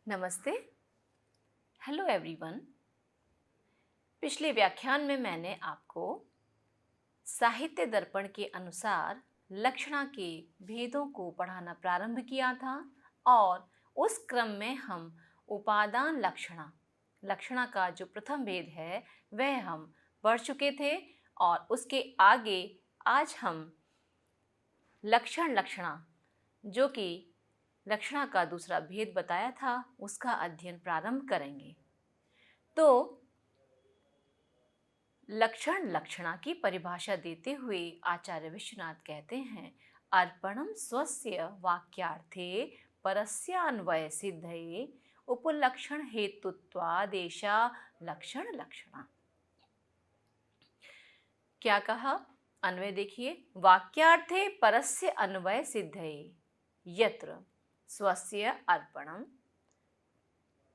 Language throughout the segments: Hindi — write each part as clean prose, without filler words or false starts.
नमस्ते। Hello everyone. पिछले व्याख्यान में मैंने आपको साहित्य दर्पण के अनुसार लक्षणा के भेदों को पढ़ाना प्रारंभ किया था और उस क्रम में हम उपादान लक्षणा का जो प्रथम भेद है वह हम पढ़ चुके थे और उसके आगे आज हम लक्षणा जो कि लक्षणा का दूसरा भेद बताया था उसका अध्ययन प्रारंभ करेंगे। तो लक्षणा की परिभाषा देते हुए आचार्य विश्वनाथ कहते हैं, अर्पणम स्वस्य वाक्यार्थे परस्यान्वय सिद्धये उपलक्षण हेतुत्वादेशा लक्षणा। क्या कहा? अन्वय देखिए, वाक्यार्थे परस्य अन्वय सिद्धये यत्र स्वस्य अर्पणम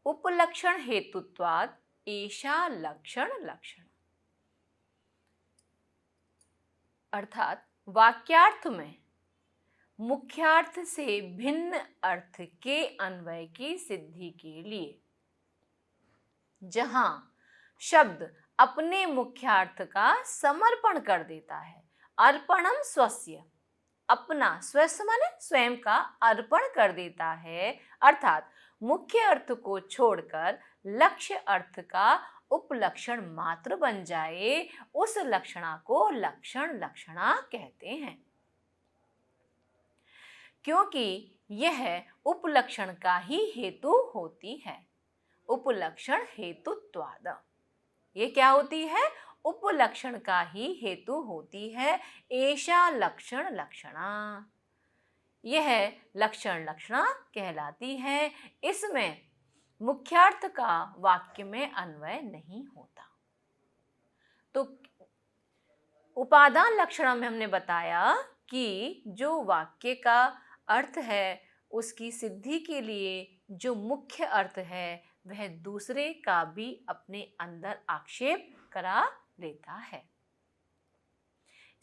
उपलक्षण हेतुत्वाद एषा लक्षण। अर्थात वाक्यार्थ में मुख्यार्थ से भिन्न अर्थ के अन्वय की सिद्धि के लिए जहां शब्द अपने मुख्यार्थ का समर्पण कर देता है, अर्पणम स्वस्य, अपना स्वस्य माने स्वयं का अर्पण कर देता है, अर्थात मुख्य अर्थ को छोड़कर लक्ष्य अर्थ का उपलक्षण मात्र बन जाए, उस लक्षणा को लक्षणा कहते हैं। क्योंकि यह उपलक्षण का ही हेतु होती है। उपलक्षण हेतुत्वाद, ये क्या होती है? उपलक्षण का ही हेतु होती है। एषा लक्षणा, यह लक्षणा कहलाती है। इसमें मुख्यार्थ का वाक्य में अन्वय नहीं होता। तो उपादान लक्षणा में हमने बताया कि जो वाक्य का अर्थ है उसकी सिद्धि के लिए जो मुख्य अर्थ है वह दूसरे का भी अपने अंदर आक्षेप करा लेता है।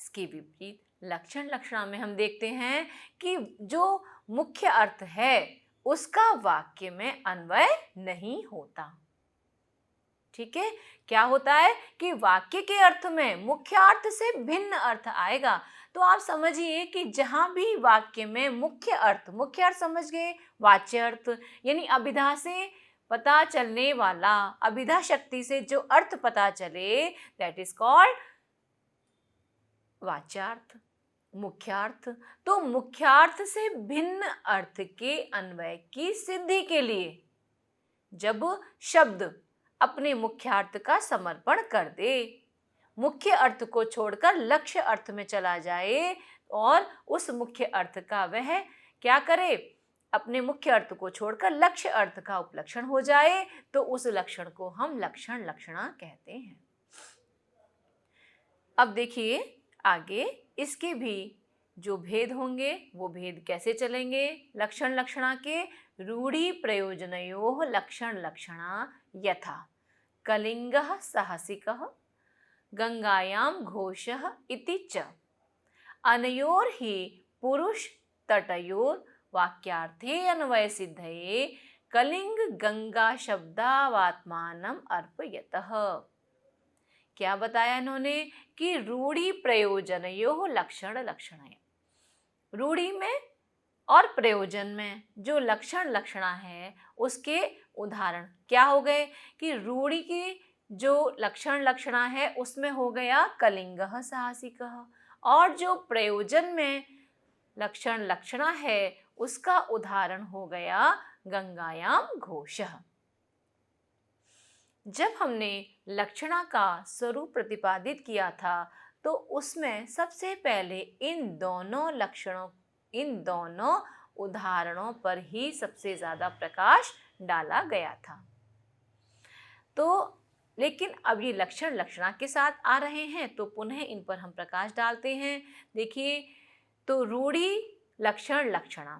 इसके विपरीत लक्षणा में हम देखते हैं कि जो मुख्य अर्थ है उसका वाक्य में अन्वय नहीं होता। ठीक है, क्या होता है कि वाक्य के अर्थ में मुख्य अर्थ से भिन्न अर्थ आएगा। तो आप समझिए कि जहां भी वाक्य में मुख्य अर्थ समझ गए, वाच्य अर्थ यानी अभिधा से पता चलने वाला, अभिधा शक्ति से जो अर्थ पता चले, दैट इज कॉल्ड वाच्यार्थ, मुख्यार्थ। तो मुख्यार्थ से भिन्न अर्थ के अन्वय की सिद्धि के लिए जब शब्द अपने मुख्यार्थ का समर्पण कर दे, मुख्य अर्थ को छोड़कर लक्ष्य अर्थ में चला जाए और उस मुख्य अर्थ का वह क्या करे, अपने मुख्य अर्थ को छोड़कर लक्ष्य अर्थ का उपलक्षण हो जाए, तो उस लक्षण को हम लक्षणा कहते हैं। अब देखिए आगे इसके भी जो भेद होंगे वो भेद कैसे चलेंगे। लक्षणा के रूढ़ी प्रयोजनयोः लक्षणा यथा कलिंगः साहसिकः गंगायां घोषः इति च अनयोर ही पुरुष तटयोर वाक्यार्थे अन्वय सिद्धये कलिंग गंगा शब्दावात्मानम अर्पयतः। क्या बताया इन्होंने कि रूढ़ी प्रयोजनयोः लक्षणा, रूढ़ी में और प्रयोजन में जो लक्षणा है उसके उदाहरण क्या हो गए कि रूढ़ी की जो लक्षणा है उसमें हो गया कलिंगः साहसिकः, और जो प्रयोजन में लक्षणा है उसका उदाहरण हो गया गंगायाम घोषः। जब हमने लक्षणा का स्वरूप प्रतिपादित किया था तो उसमें सबसे पहले इन दोनों उदाहरणों पर ही सबसे ज़्यादा प्रकाश डाला गया था। तो लेकिन अब ये लक्षणा के साथ आ रहे हैं तो पुनः इन पर हम प्रकाश डालते हैं। देखिए, तो रूढ़ी लक्षणा,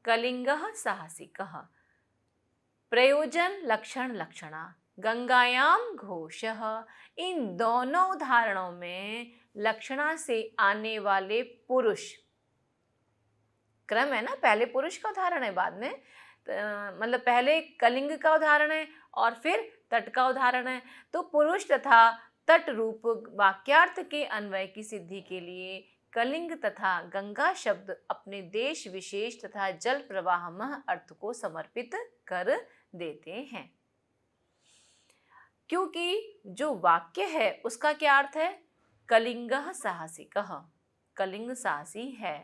कलिंगः साहसिकः, प्रयोजन लक्षणा, गंगायाम घोषः, इन दोनों उदाहरणों में लक्षणा से आने वाले पुरुष क्रम है ना, पहले पुरुष का उदाहरण है बाद में, मतलब पहले कलिंग का उदाहरण है और फिर तट का उदाहरण है। तो पुरुष तथा तट रूप वाक्यार्थ के अन्वय की सिद्धि के लिए कलिंग तथा गंगा शब्द अपने देश विशेष तथा जल प्रवाहमय अर्थ को समर्पित कर देते हैं। क्योंकि जो वाक्य है उसका क्या अर्थ है? कलिंगः साहसिकः, कलिंग साहसी है।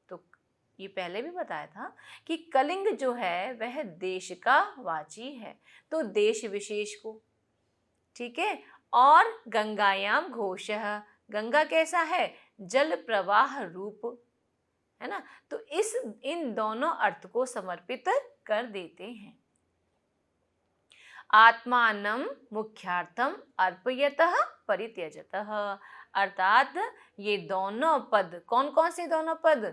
तो ये पहले भी बताया था कि कलिंग जो है वह देश का वाची है, तो देश विशेष को, ठीक है। और गंगायाम घोषः, गंगा कैसा है? जल प्रवाह रूप, है ना। तो इन दोनों अर्थ को समर्पित कर देते हैं। आत्मानं मुख्यार्थम अर्पयतः परित्यजतः, अर्थात ये दोनों पद, कौन कौन से दोनों पद?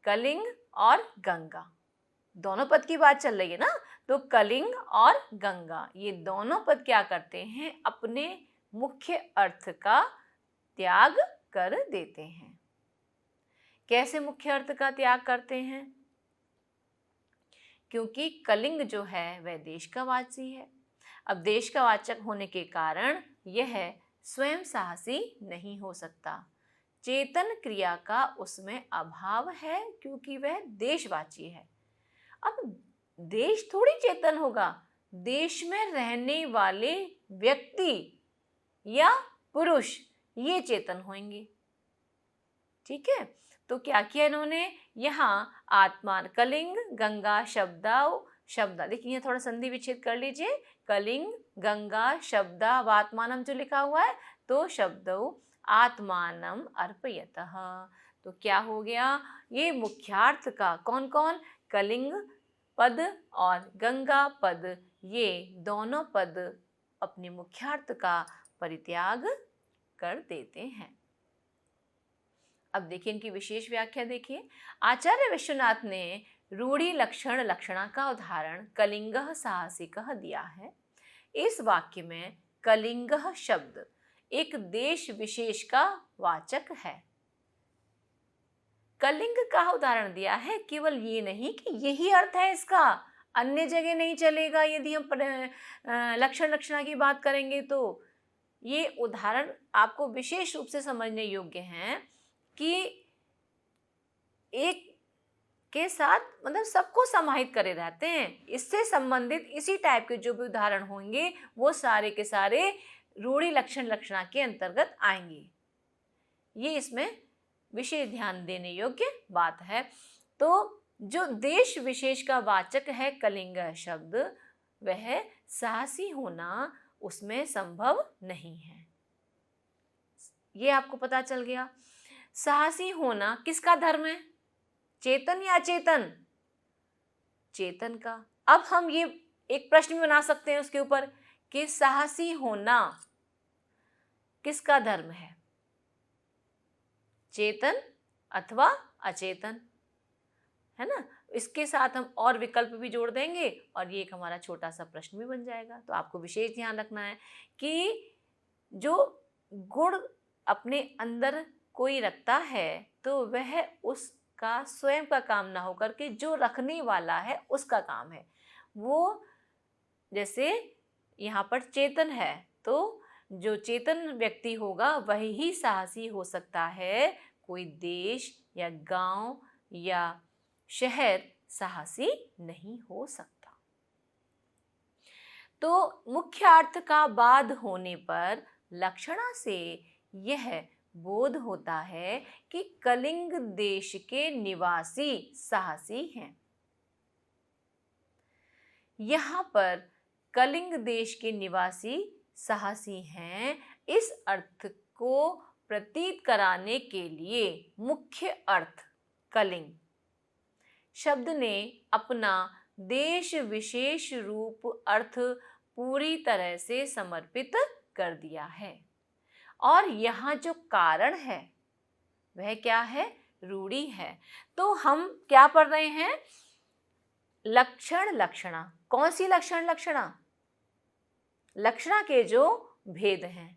कलिंग और गंगा, दोनों पद की बात चल रही है ना। तो कलिंग और गंगा ये दोनों पद क्या करते हैं? अपने मुख्य अर्थ का त्याग कर देते हैं। कैसे मुख्य अर्थ का त्याग करते हैं? क्योंकि कलिंग जो है वह देश का वाची है। अब देश का वाचक होने के कारण यह स्वयं साहसी नहीं हो सकता, चेतन क्रिया का उसमें अभाव है क्योंकि वह देशवाची है। अब देश थोड़ी चेतन होगा, देश में रहने वाले व्यक्ति या पुरुष ये चेतन होंगे, ठीक है। तो क्या किया इन्होंने? यहाँ आत्मान कलिंग गंगा शब्दा, देखिए थोड़ा संधि विच्छेद कर लीजिए। कलिंग गंगा शब्दा आत्मानम जो लिखा हुआ है, तो शब्दो आत्मानम अर्पयतः। तो क्या हो गया? ये मुख्यार्थ का कौन कौन? कलिंग पद और गंगा पद, ये दोनों पद अपने मुख्यार्थ का परित्याग कर देते हैं। अब देखिए इनकी विशेष व्याख्या देखिए। आचार्य विश्वनाथ ने रूढ़ि लक्षण लक्षणा का उदाहरण कलिंगः साहसिकः दिया है। इस वाक्य में कलिंगः शब्द एक देश विशेष का वाचक है। कलिंग का उदाहरण दिया है, केवल ये नहीं कि यही अर्थ है इसका, अन्य जगह नहीं चलेगा। यदि हम लक्षण लक्षणा की बात करेंगे तो ये उदाहरण आपको विशेष रूप से समझने योग्य हैं कि एक के साथ मतलब सबको समाहित करे रहते हैं। इससे संबंधित इसी टाइप के जो भी उदाहरण होंगे वो सारे के सारे रूढ़ि लक्षण लक्षणा के अंतर्गत आएंगे। ये इसमें विशेष ध्यान देने योग्य बात है। तो जो देश विशेष का वाचक है कलिंग शब्द, वह साहसी होना उसमें संभव नहीं है। ये आपको पता चल गया। साहसी होना किसका धर्म है? चेतन या अचेतन? चेतन का। अब हम ये एक प्रश्न भी बना सकते हैं उसके ऊपर कि साहसी होना किसका धर्म है? चेतन अथवा अचेतन, है ना। इसके साथ हम और विकल्प भी जोड़ देंगे और ये एक हमारा छोटा सा प्रश्न भी बन जाएगा। तो आपको विशेष ध्यान रखना है कि जो गुण अपने अंदर कोई रखता है तो वह उसका स्वयं का काम ना होकर के जो रखने वाला है उसका काम है। वो जैसे यहाँ पर चेतन है, तो जो चेतन व्यक्ति होगा वही ही साहसी हो सकता है। कोई देश या गांव या शहर साहसी नहीं हो सकता। तो मुख्य अर्थ का बाद होने पर लक्षणा से यह बोध होता है कि कलिंग देश के निवासी साहसी हैं। यहाँ पर कलिंग देश के निवासी साहसी हैं, इस अर्थ को प्रतीत कराने के लिए मुख्य अर्थ कलिंग शब्द ने अपना देश विशेष रूप अर्थ पूरी तरह से समर्पित कर दिया है। और यहाँ जो कारण है वह क्या है? रूढ़ि है। तो हम क्या पढ़ रहे हैं? लक्षण लक्षणा। कौन सी लक्षण लक्षणा? लक्षणा के जो भेद हैं,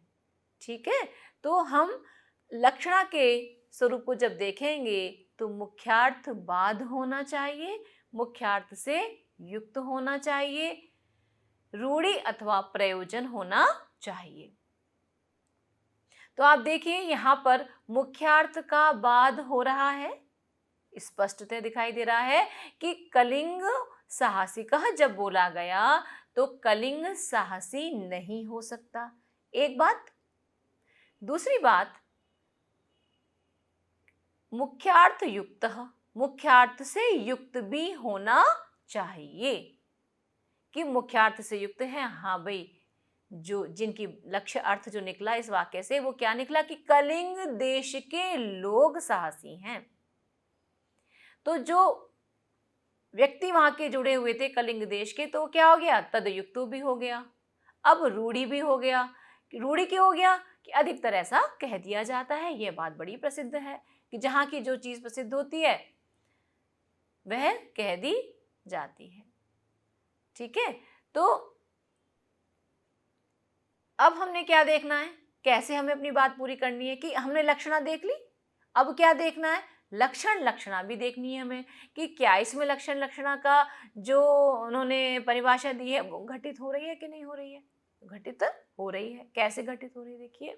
ठीक है। तो हम लक्षणा के स्वरूप को जब देखेंगे तो मुख्यार्थ बाद होना चाहिए, मुख्यार्थ से युक्त होना चाहिए, रूढ़ि अथवा प्रयोजन होना चाहिए। तो आप देखिए यहाँ पर मुख्यार्थ का बाद हो रहा है, स्पष्टतः दिखाई दे रहा है कि कलिंग साहसिकः जब बोला गया तो कलिंग साहसी नहीं हो सकता, एक बात। दूसरी बात, मुख्यार्थ युक्त, मुख्यार्थ से युक्त भी होना चाहिए कि मुख्यार्थ से युक्त है। हाँ भाई, जो जिनकी लक्ष्य अर्थ जो निकला इस वाक्य से वो क्या निकला कि कलिंग देश के लोग साहसी हैं। तो जो व्यक्ति वहां के जुड़े हुए थे कलिंग देश के, तो क्या हो गया, तदयुक्तो भी हो गया। अब रूढ़ी भी हो गया। रूढ़ी क्यों हो गया कि अधिकतर ऐसा कह दिया जाता है। यह बात बड़ी प्रसिद्ध है कि जहां की जो चीज प्रसिद्ध होती है वह कह दी जाती है। ठीक है, तो अब हमने क्या देखना है, कैसे हमें अपनी बात पूरी करनी है कि हमने लक्षणा देख ली। अब क्या देखना है, लक्षण लक्षणा भी देखनी है हमें कि क्या इसमें लक्षण लक्षणा का जो उन्होंने परिभाषा दी है वो घटित हो रही है कि नहीं हो रही है। घटित हो रही है। कैसे घटित हो रही है, देखिए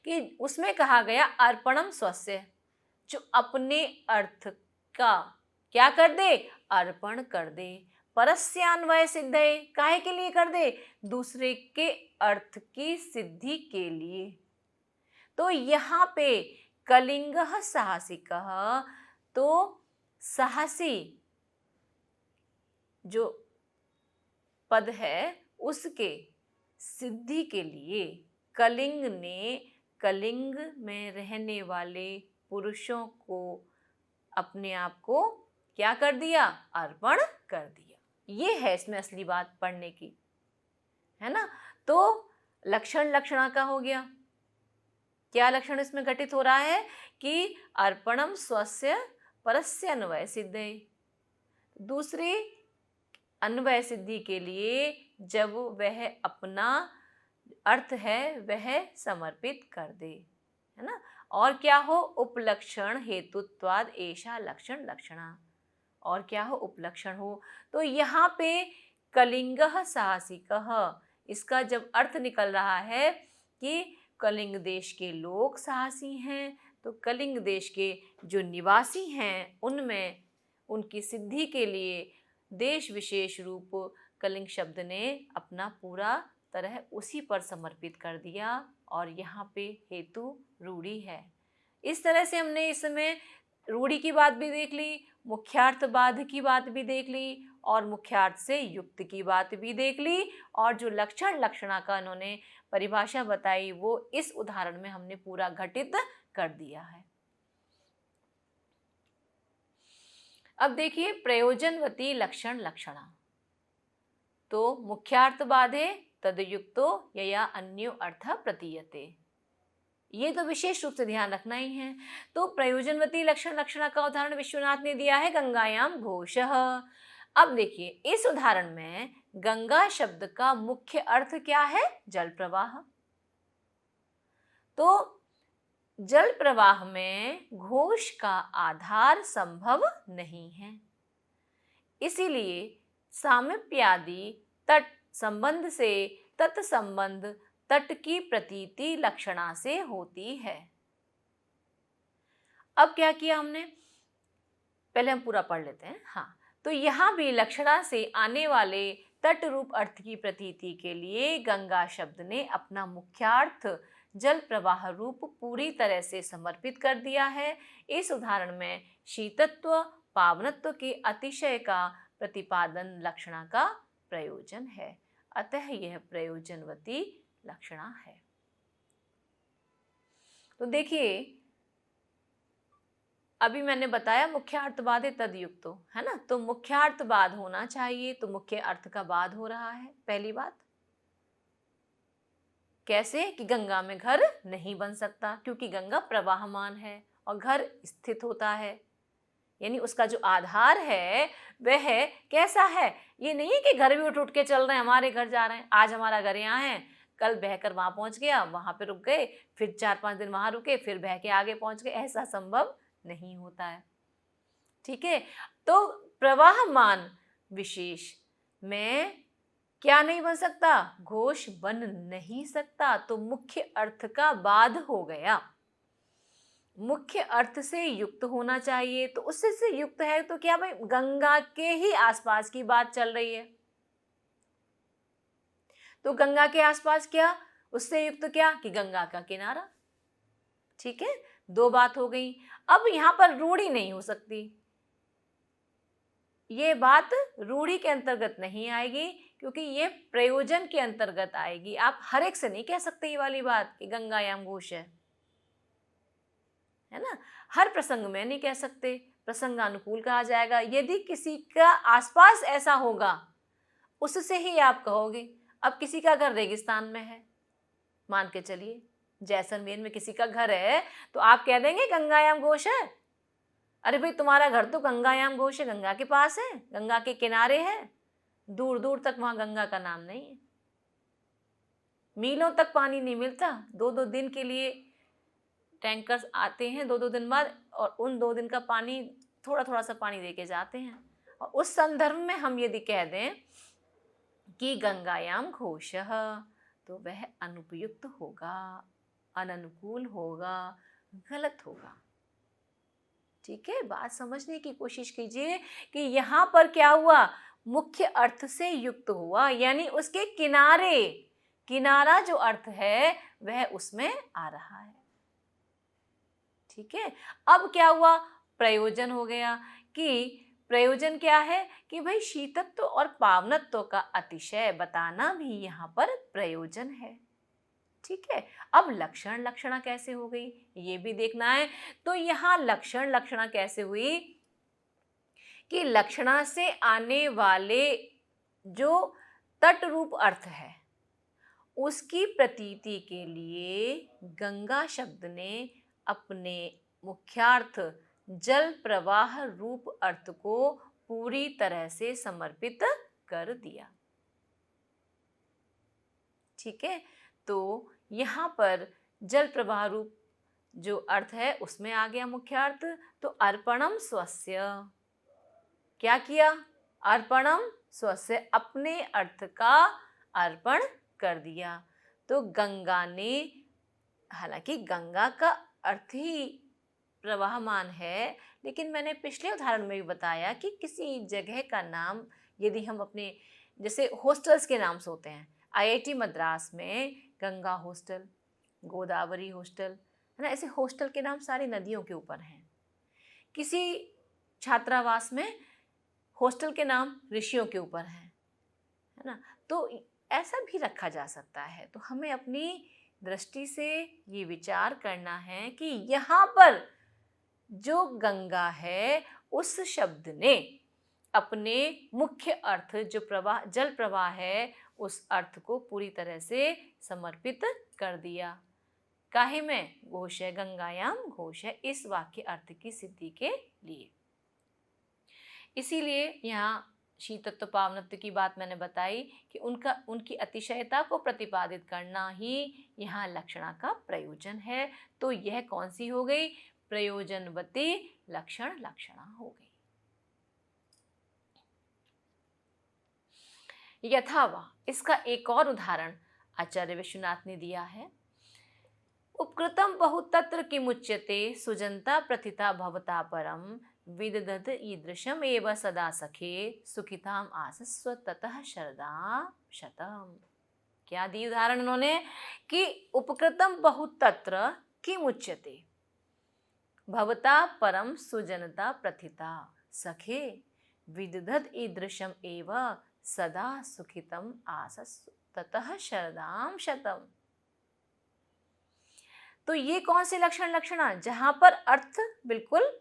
कि उसमें कहा गया अर्पणम स्वस्य, जो अपने अर्थ का क्या कर दे, अर्पण कर दे। परस्यान्वय सिद्धये, काहे के लिए कर दे, दूसरे के अर्थ की सिद्धि के लिए। तो यहाँ पे कलिंगः साहसिकः, तो साहसी जो पद है उसके सिद्धि के लिए कलिंग ने कलिंग में रहने वाले पुरुषों को अपने आप को क्या कर दिया, अर्पण कर दिया। ये है इसमें असली बात पढ़ने की, है ना। तो लक्षण लक्षणा का हो गया। क्या लक्षण इसमें घटित हो रहा है कि अर्पणम स्वस्य परस्य अन्वय सिद्धये, दूसरे अन्वय सिद्धि के लिए जब वह अपना अर्थ है वह समर्पित कर दे, है ना। और क्या हो, उपलक्षण हेतुत्वाद ऐसा लक्षण लक्षणा, और क्या हो, उपलक्षण हो। तो यहाँ पे कलिंगः साहसिकः, इसका जब अर्थ निकल रहा है कि कलिंग देश के लोग साहसी हैं, तो कलिंग देश के जो निवासी हैं उनमें उनकी सिद्धि के लिए देश विशेष रूप कलिंग शब्द ने अपना पूरा तरह उसी पर समर्पित कर दिया, और यहाँ पे हेतु रूढ़ी है। इस तरह से हमने इस समय रूढ़ी की बात भी देख ली, मुख्यार्थ बाध की बात भी देख ली, और मुख्यार्थ से युक्त की बात भी देख ली, और जो लक्षण लक्षणा का उन्होंने परिभाषा बताई वो इस उदाहरण में हमने पूरा घटित कर दिया है। अब देखिए प्रयोजनवती लक्षण लक्षणा, तो मुख्यार्थ बाधे तदयुक्तो यया अन्यो अर्थ प्रतीयते, ये तो विशेष रूप से ध्यान रखना ही है। तो प्रयोजनवती लक्षण लक्षणा का उदाहरण विश्वनाथ ने दिया है गंगायाम घोषः। अब देखिए इस उदाहरण में गंगा शब्द का मुख्य अर्थ क्या है, जल प्रवाह। तो जल प्रवाह में घोष का आधार संभव नहीं है, इसीलिए सामीप्यादि तट संबंध से तत्संबंध तट की प्रतीति लक्षणा से होती है। अब क्या किया हमने, पहले हम पूरा पढ़ लेते हैं। हाँ, तो यहाँ भी लक्षणा से आने वाले तट रूप अर्थ की प्रतीति के लिए गंगा शब्द ने अपना मुख्यार्थ जल प्रवाह रूप पूरी तरह से समर्पित कर दिया है। इस उदाहरण में शीतत्व पावनत्व के अतिशय का प्रतिपादन लक्षणा का प्रयोजन है, अतः यह प्रयोजनवती लक्षणा है। तो देखिए अभी मैंने बताया मुख्यार्थवाद है तदयुक्तो, है ना, तो मुख्यार्थवाद होना चाहिए, तो मुख्य अर्थ का बाद हो रहा है। पहली बात कैसे कि गंगा में घर नहीं बन सकता, क्योंकि गंगा प्रवाहमान है और घर स्थित होता है, यानी उसका जो आधार है वह कैसा है, ये नहीं है कि घर भी उठ उठ के चल रहे हैं, हमारे घर जा रहे हैं, आज हमारा घर यहाँ है, कल बहकर वहां पहुंच गया, वहां पे रुक गए, फिर 4-5 दिन वहां रुके, फिर बह के आगे पहुंच गए, ऐसा संभव नहीं होता है। ठीक है, तो प्रवाहमान विशेष में क्या नहीं बन सकता, घोष बन नहीं सकता। तो मुख्य अर्थ का बाध हो गया। मुख्य अर्थ से युक्त होना चाहिए, तो उससे से युक्त है तो क्या भाई, गंगा के ही आसपास की बात चल रही है, तो गंगा के आसपास क्या, उससे युक्त क्या कि गंगा का किनारा। ठीक है, दो बात हो गई। अब यहां पर रूढ़ी नहीं हो सकती, ये बात रूढ़ी के अंतर्गत नहीं आएगी, क्योंकि ये प्रयोजन के अंतर्गत आएगी। आप हर एक से नहीं कह सकते ये वाली बात कि गंगायाम घोष है ना, हर प्रसंग में नहीं कह सकते, प्रसंगानुकूल कहा जाएगा। यदि किसी का आसपास ऐसा होगा उससे ही आप कहोगे। अब किसी का घर रेगिस्तान में है, मान के चलिए जैसलमेर में किसी का घर है, तो आप कह देंगे गंगायाम घोष है। अरे भाई तुम्हारा घर तो गंगायाम घोष है, गंगा के पास है, गंगा के किनारे है, दूर दूर तक वहां गंगा का नाम नहीं है, मीलों तक पानी नहीं मिलता। 2-2 दिन के लिए टैंकर्स आते हैं 2-2 दिन बाद, और उन 2 दिन का पानी थोड़ा थोड़ा सा पानी दे के जाते हैं। और उस संदर्भ में हम यदि कह दें कि गंगायाम घोष, तो वह अनुपयुक्त होगा, अननुकूल होगा, गलत होगा। ठीक है, बात समझने की कोशिश कीजिए कि यहां पर क्या हुआ, मुख्य अर्थ से युक्त हुआ, यानी उसके किनारे, किनारा जो अर्थ है वह उसमें आ रहा है। ठीक है, अब क्या हुआ, प्रयोजन हो गया। कि प्रयोजन क्या है कि भाई शीतत्व और पावनत्व का अतिशय बताना भी यहाँ पर प्रयोजन है। ठीक है, अब लक्षण लक्षणा कैसे हो गई ये भी देखना है। तो यहाँ लक्षण लक्षणा कैसे हुई कि लक्षणा से आने वाले जो तट रूप अर्थ है उसकी प्रतीति के लिए गंगा शब्द ने अपने मुख्यार्थ जल प्रवाह रूप अर्थ को पूरी तरह से समर्पित कर दिया। ठीक है, तो यहाँ पर जल प्रवाह रूप जो अर्थ है उसमें आ गया मुख्यार्थ। तो अर्पणम स्वस्य, क्या किया, अर्पणम स्वस्य, अपने अर्थ का अर्पण कर दिया। तो गंगा ने, हालांकि गंगा का अर्थ ही प्रवाहमान है, लेकिन मैंने पिछले उदाहरण में भी बताया कि किसी जगह का नाम यदि हम अपने, जैसे हॉस्टल्स के नाम से होते हैं, आईआईटी मद्रास में गंगा हॉस्टल, गोदावरी हॉस्टल, है ना, ऐसे हॉस्टल के नाम सारी नदियों के ऊपर हैं। किसी छात्रावास में हॉस्टल के नाम ऋषियों के ऊपर हैं, है ना, तो ऐसा भी रखा जा सकता है। तो हमें अपनी दृष्टि से ये विचार करना है कि यहाँ पर जो गंगा है उस शब्द ने अपने मुख्य अर्थ जो प्रवाह, जल प्रवाह है, उस अर्थ को पूरी तरह से समर्पित कर दिया। काहे में, घोष है, गंगायाम घोष है, इस वाक्य अर्थ की सिद्धि के लिए। इसीलिए यहाँ शीतत्व पावनत्व की बात मैंने बताई कि उनकी अतिशयता को प्रतिपादित करना ही यहाँ लक्षणा का प्रयोजन है। तो यह कौन सी हो गई, प्रयोजनवती लक्षण लक्षणा हो गई। यथावा, इसका एक और उदाहरण आचार्य विश्वनाथ ने दिया है। उपकृतम बहुतत्र किमुच्यते सुजंता प्रथिता भवता परम विदधत ईदृशम एव सदा सखे सुखिताम आसस्व ततः शरदा शतम। क्या दी उदाहरण उन्होंने कि उपकृतम बहुतत्र किमुच्यते भवता परम सुजनता प्रथिता सखे विदधत ईदृशम एव सदा सुखितम आसस्व ततः शरदाम शतम। तो ये कौन से लक्षण लक्षणा, जहां पर अर्थ बिल्कुल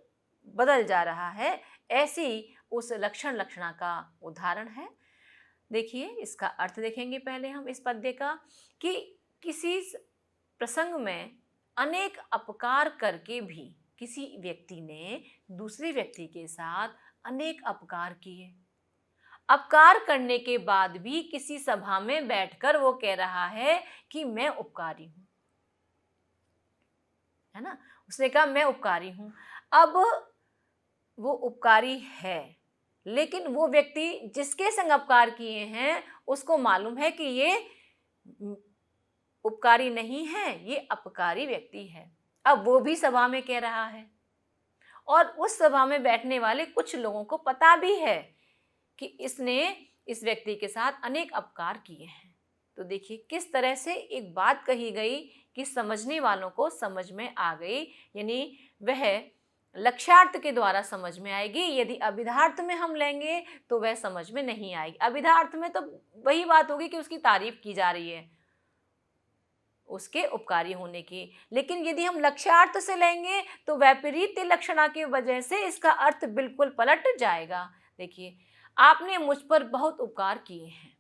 बदल जा रहा है, ऐसी उस लक्षण लक्षणा का उदाहरण है। देखिए इसका अर्थ देखेंगे पहले हम इस पद्य का, कि किसी प्रसंग में अनेक अपकार करके भी किसी व्यक्ति ने दूसरे व्यक्ति के साथ अनेक अपकार किए। अपकार करने के बाद भी किसी सभा में बैठकर वो कह रहा है कि मैं उपकारी हूं, है ना, उसने कहा मैं उपकारी हूं। अब वो उपकारी है, लेकिन वो व्यक्ति जिसके संग अपकार किए हैं उसको मालूम है कि ये उपकारी नहीं है, ये अपकारी व्यक्ति है। अब वो भी सभा में कह रहा है और उस सभा में बैठने वाले कुछ लोगों को पता भी है कि इसने इस व्यक्ति के साथ अनेक अपकार किए हैं। तो देखिए किस तरह से एक बात कही गई कि समझने वालों को समझ में आ गई, यानी वह लक्ष्यार्थ के द्वारा समझ में आएगी। यदि अभिधार्थ में हम लेंगे तो वह समझ में नहीं आएगी। अभिधार्थ में तो वही बात होगी कि उसकी तारीफ की जा रही है उसके उपकारी होने की, लेकिन यदि हम लक्ष्यार्थ से लेंगे तो वैपरीत्य लक्षणा की वजह से इसका अर्थ बिल्कुल पलट जाएगा। देखिए, आपने मुझ पर बहुत उपकार किए हैं,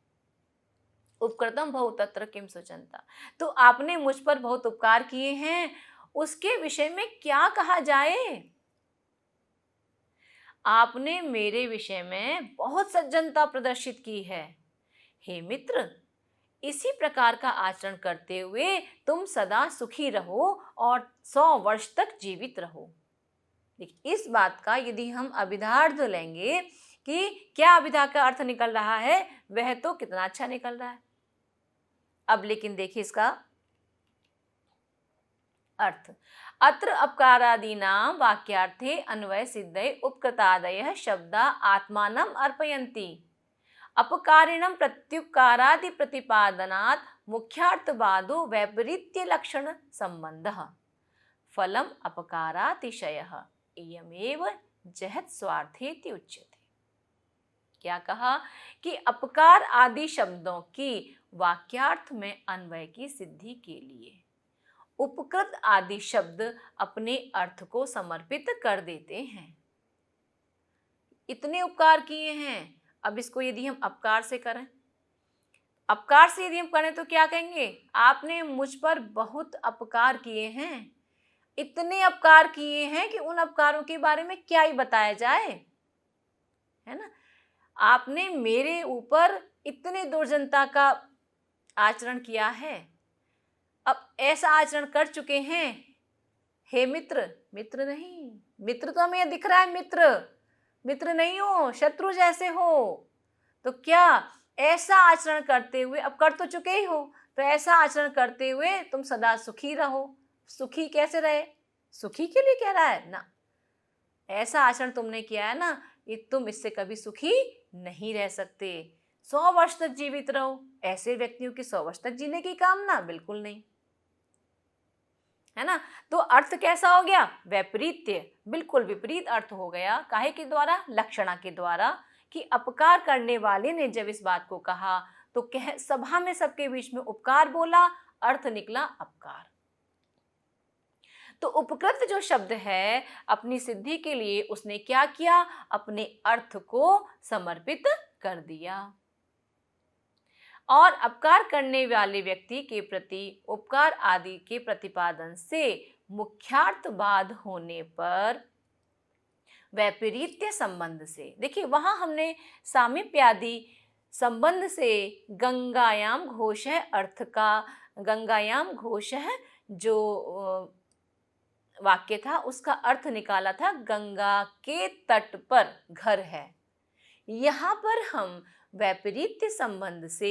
उपकृतम बहुतत्र किम सुचंता, तो आपने मुझ पर बहुत उपकार किए हैं, उसके विषय में क्या कहा जाए। आपने मेरे विषय में बहुत सज्जनता प्रदर्शित की है। हे मित्र, इसी प्रकार का आचरण करते हुए तुम सदा सुखी रहो और 100 वर्ष तक जीवित रहो। देखिए, इस बात का यदि हम अभिधार्थ लेंगे कि क्या अभिधा का अर्थ निकल रहा है, वह तो कितना अच्छा निकल रहा है। अब लेकिन देखिए इसका अर्थ, अत्र अपकारादीनां वाक्यार्थे अन्वय सिद्धये उपकृतादयः शब्दा आत्मानं अर्पयन्ति। अपकारिणं प्रत्युपकारादि प्रतिपादनात् मुख्यार्थवादो वैपरीत्य लक्षण संबंधः फलम अपकारातिशयः इयमेव जहत स्वार्थेति उच्यते। क्या कहा कि अपकार आदि शब्दों की वाक्यार्थ में अन्वय की सिद्धि के लिए उपकृत आदि शब्द अपने अर्थ को समर्पित कर देते हैं। इतने उपकार किए हैं, अब इसको यदि हम अपकार से करें, अपकार से यदि हम करें तो क्या कहेंगे, आपने मुझ पर बहुत अपकार किए हैं, इतने अपकार किए हैं कि उन अपकारों के बारे में क्या ही बताया जाए, है ना। आपने मेरे ऊपर इतने दुर्जनता का आचरण किया है, अब ऐसा आचरण कर चुके हैं। हे मित्र, मित्र नहीं, मित्र तो हमें दिख रहा है, मित्र नहीं हो, शत्रु जैसे हो। तो क्या ऐसा आचरण करते हुए, अब कर तो चुके ही हो, तो ऐसा आचरण करते हुए तुम सदा सुखी रहो। सुखी कैसे रहे, सुखी के लिए कह रहा है ना, ऐसा आचरण तुमने किया है ना, ये तुम इससे कभी सुखी नहीं रह सकते। 100 वर्ष तक जीवित रहो, ऐसे व्यक्तियों की 100 वर्ष तक जीने की कामना बिल्कुल नहीं, है ना। तो अर्थ कैसा हो गया, वैपरीत्य, बिल्कुल विपरीत अर्थ हो गया। काहे के द्वारा, लक्षणा के द्वारा, कि अपकार करने वाले ने जब इस बात को कहा तो कह सभा में सबके बीच में उपकार बोला, अर्थ निकला अपकार। तो उपकृत जो शब्द है, अपनी सिद्धि के लिए उसने क्या किया, अपने अर्थ को समर्पित कर दिया। और अपकार करने वाले व्यक्ति के प्रति उपकार आदि के प्रतिपादन से मुख्यार्थवाद होने पर वैपरीत्य संबंध से, देखिए वहां हमने सामीप्यादि संबंध से गंगायाम घोष है अर्थ का, गंगायाम घोष है जो वाक्य था उसका अर्थ निकाला था गंगा के तट पर घर है। यहाँ पर हम वैपरीत्य संबंध से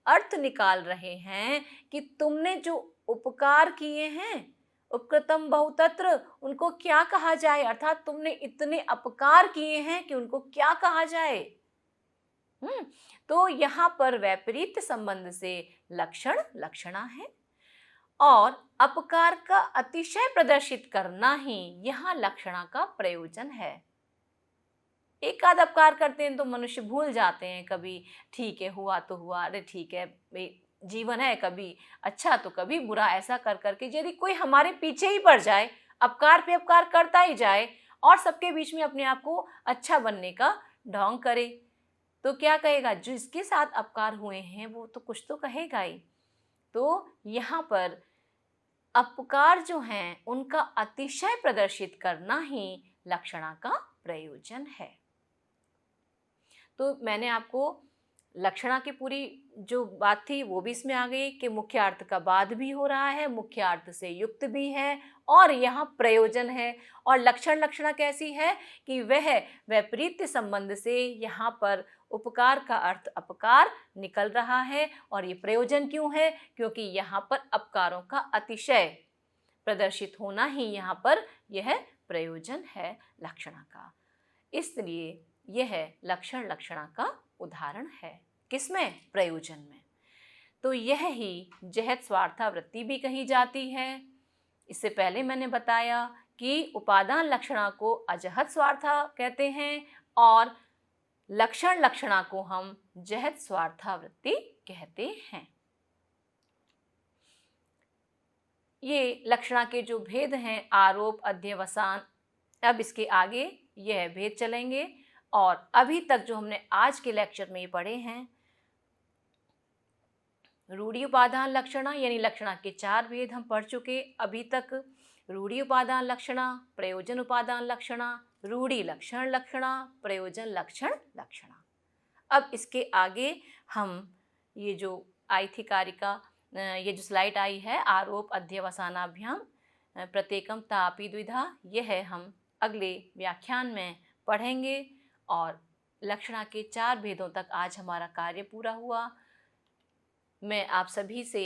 अर्थ निकाल रहे हैं कि तुमने जो उपकार किए हैं, उपकृतम बहुतत्र, उनको क्या कहा जाए, अर्थात तुमने इतने अपकार किए हैं कि उनको क्या कहा जाए। तो यहाँ पर वैपरीत्य संबंध से लक्षण लक्षणा है और अपकार का अतिशय प्रदर्शित करना ही यहाँ लक्षणा का प्रयोजन है। एक आध अपकार करते हैं तो मनुष्य भूल जाते हैं, कभी ठीक है हुआ तो हुआ, अरे ठीक है जीवन है, कभी अच्छा तो कभी बुरा, ऐसा कर करके यदि कोई हमारे पीछे ही पड़ जाए, अपकार पे अपकार करता ही जाए और सबके बीच में अपने आप को अच्छा बनने का ढोंग करे, तो क्या कहेगा, जो इसके साथ अपकार हुए हैं वो तो कुछ तो कहेगा ही। तो यहाँ पर अपकार जो हैं उनका अतिशय प्रदर्शित करना ही लक्षणा का प्रयोजन है। तो मैंने आपको लक्षणा की पूरी जो बात थी वो भी इसमें आ गई कि मुख्य अर्थ का बाद भी हो रहा है, मुख्य अर्थ से युक्त भी है और यहाँ प्रयोजन है। और लक्षण लक्षणा कैसी है कि वह वैपरीत्य संबंध से यहाँ पर उपकार का अर्थ अपकार निकल रहा है। और ये प्रयोजन क्यों है? क्योंकि यहाँ पर अपकारों का अतिशय प्रदर्शित होना ही यहाँ पर यह प्रयोजन है लक्षणा का। इसलिए यह लक्षण लक्षणा का उदाहरण है। किसमें? प्रयोजन में। तो यह ही जहत स्वार्थावृत्ति भी कही जाती है। इससे पहले मैंने बताया कि उपादान लक्षणा को अजहत स्वार्था कहते हैं और लक्षण लक्षणा को हम जहत स्वार्थावृत्ति कहते हैं। ये लक्षणा के जो भेद हैं, आरोप, अध्यवसान, अब इसके आगे यह भेद चलेंगे। और अभी तक जो हमने आज के लेक्चर में पढ़े हैं, रूढ़ि उपादान लक्षणा यानी लक्षणा के 4 भेद हम पढ़ चुके अभी तक। रूढ़ि उपादान लक्षणा, प्रयोजन उपादान लक्षणा, रूढ़ि लक्षण लक्षणा, प्रयोजन लक्षण लक्षणा। अब इसके आगे हम ये जो आई थी कारिका, ये जो स्लाइड आई है, आरोप अध्यवसानाभ्याम प्रत्येकम तापि द्विधा, यह हम अगले व्याख्यान में पढ़ेंगे। और लक्षणा के 4 भेदों तक आज हमारा कार्य पूरा हुआ। मैं आप सभी से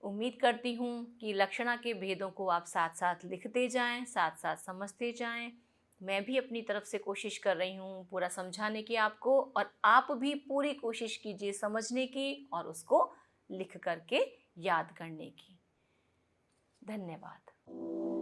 उम्मीद करती हूँ कि लक्षणा के भेदों को आप साथ साथ लिखते जाएं, साथ साथ समझते जाएं। मैं भी अपनी तरफ से कोशिश कर रही हूँ पूरा समझाने की आपको, और आप भी पूरी कोशिश कीजिए समझने की और उसको लिख करके याद करने की। धन्यवाद।